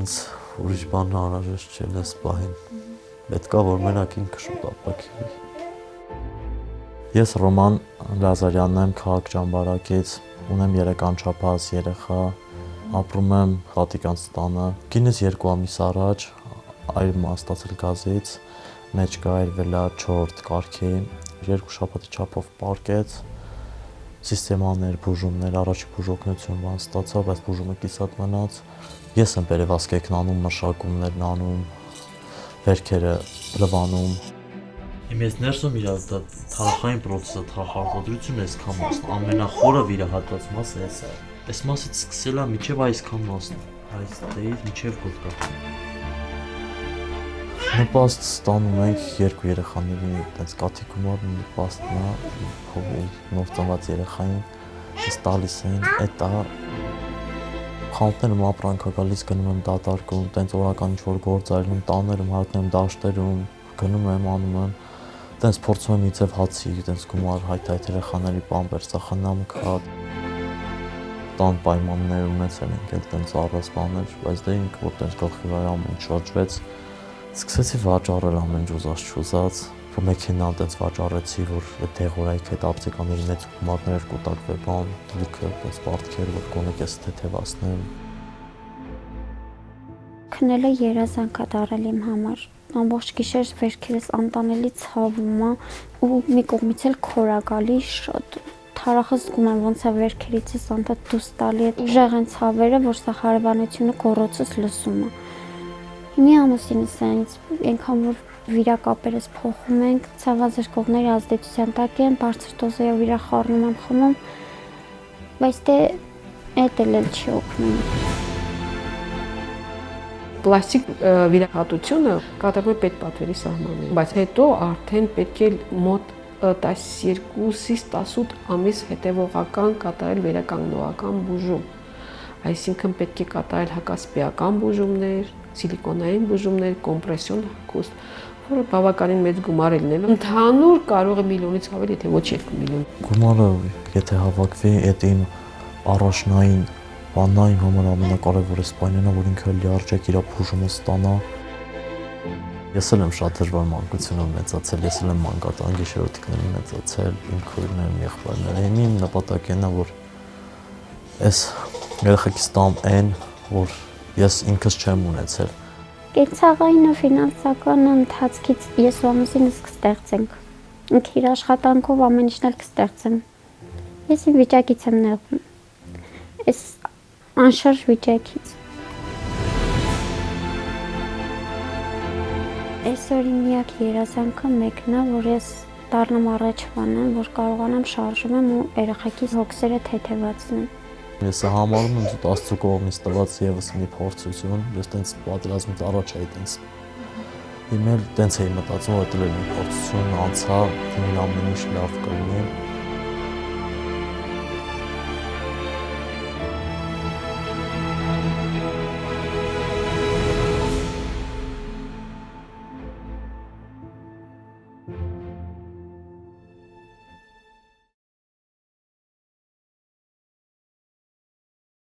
ինձ ուրիշ բան անհրաժեշտ չէ այս պահին։ Պետք է որ մենակ ինքը շուտ ապակի։ Ես Ռոման Լազարյանն եմ, քաղաք Ճամբարակից, ունեմ 3 անչափահաս երեխա, ապրում եմ տատիկանց տանը։ Կինս 2 ամիս առաջ այրում ստացել գազից, մեջ կա այրվելա 4 կարգի, 2 շաբաթի չափով պարկեց, սիստեմաներ, բուժումներ, առաջի բուժօգնություն բան ստացա, բայց բուժումը կիսատ մնաց։ Ես եմ վերևասկեքն անում, մշակումներն անում, վերքերը լվանում։ Իմ ես ներսում իրավ դա թարախային պրոցեսը, թարախարտադրությունը այսքան մասն, ամենախորը վիրահատված մասը էս է։ Այս մասից սկսել է մինչև այսքան մասն, այս դեից մինչև գոտկա։ Նպաստ ստանում ենք 2 երեխաների, այդպես կաթի գումար նպաստն է, փողի նոր ծնված երեխային, ես տալիս են, էդ է։ Խանութներում ապրանք է գալիս, գնում եմ դատարկում, տենց օրական ինչ-որ գործ այլում, տաներում, հայտնեմ դաշտերում, գնում եմ, անում եմ, տենց փորձում եմ իցև հացի, տենց գումար հայտ երեխաների պամպերսը, խնամքը, տան պայմաններ ունեցել ենք, էլ տենց առած բաներ, բայց դե ինքը որ տենց գլխի վրա ամեն ինչ շրջվեց, սկսեցի վաճառել ամեն ջուզած, մեքենա տենց վաճառեցի, որ այդ դեղորայք այդ ապտեկաների մեծ գումարներ կուտակվե բան, լիքը տենց պարտքեր, որ գոնե կես թեթևացնեմ։ Քնելը երազանք է դարել իմ համար։ Ամբողջ գիշեր վերքերս անտանելի ցավում է ու մի կողմից էլ քոր է գալի շատ։ Թարախը զգում եմ ոնց է վերքերիցս անդադ դուրս տալի այդ ուժեղ են ցավերը, որ սա հարևանությունը գոռոցս լսում է։ Հիմի ամուսինս է ինձ այնքան որ վիրակապերս փոխում ենք, ցավազրկողների ազդեցության տակ եմ, բարձր դոզերով վիրախառնում եմ խմում, բայց դե էդ էլ չի օգնում։ Պլաստիկ վիրահատությունը կատարվում է պետպատվերի սահմաններում, բայց հետո արդեն պետք է մոտ 12-ից 18 ամիս հետևողական կատարել վերականգնողական բուժում, այսինքն պետք է կատարել հակասպիական բուժումներ, սիլիկոնային բուժումներ, կոմպրեսիոն հագուստ, որը բավականին մեծ գումար է լինելու։ Ընդհանուր կարող է միլիոնից ավել, եթե ոչ 2 միլիոն։ Գումարը եթե հավաքվի, այդ իմ առաջնային բանն իմ համար ամենակարևորը սպայնն է, որ ինքը լիարժեք իր բուժումը ստանա։ Ես էլ եմ շատ դժվար մանկությունով մեծացել, ես էլ եմ մանկատան գիշերօթիկների մեծացել, իմ քույրներն, եղբայրները։ Իմ նպատակն է, որ այս երեխեքից տամ այն, որ ես ինքս չեմ ունեցել։ Կենցաղային ու ֆինանսական ընթացքից ես ու ամուսինս կստեղծենք։ Ինքը իր աշխատանքով ամեն ինչն էլ կստեղծեմ։ Ես իմ վիճակից եմ նեղվում։ Այս անշարժ վիճակից։ Այսօր իմ միակ երազանքը մեկն է, որ ես դառնամ առաջվան, որ կարողանամ շարժում ու երեխեքիս հոգսերը թեթևացնեմ։ Ես համարում եմ դու Աստծո կողմից տված եւս մի փորձություն, ես տենց պատերազմից առաջ էի տենց։ Իմ էլ տենց էի մտածում, որ դա մի փորձություն անցա, ամեն ինչ լավ կլինի։